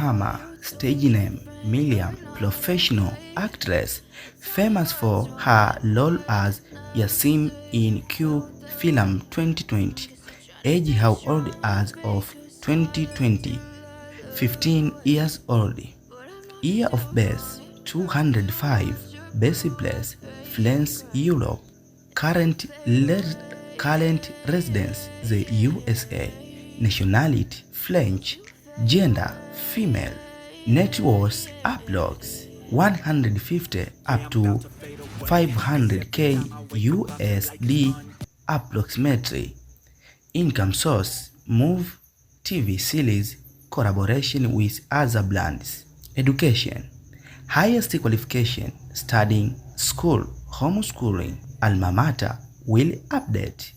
Hammer, stage name Miriam, professional actress, famous for her role as Yasim in Q film 2020. Age how old as of 2020? 15 years old. Year of birth 205. Birthplace France, Europe. Current residence the USA. Nationality French. Gender female. Net worth approx 150 up to 500k USD approximately. Income source move TV series, collaboration with other brands. Education, highest qualification, studying, school, homeschooling, alma mater, will update.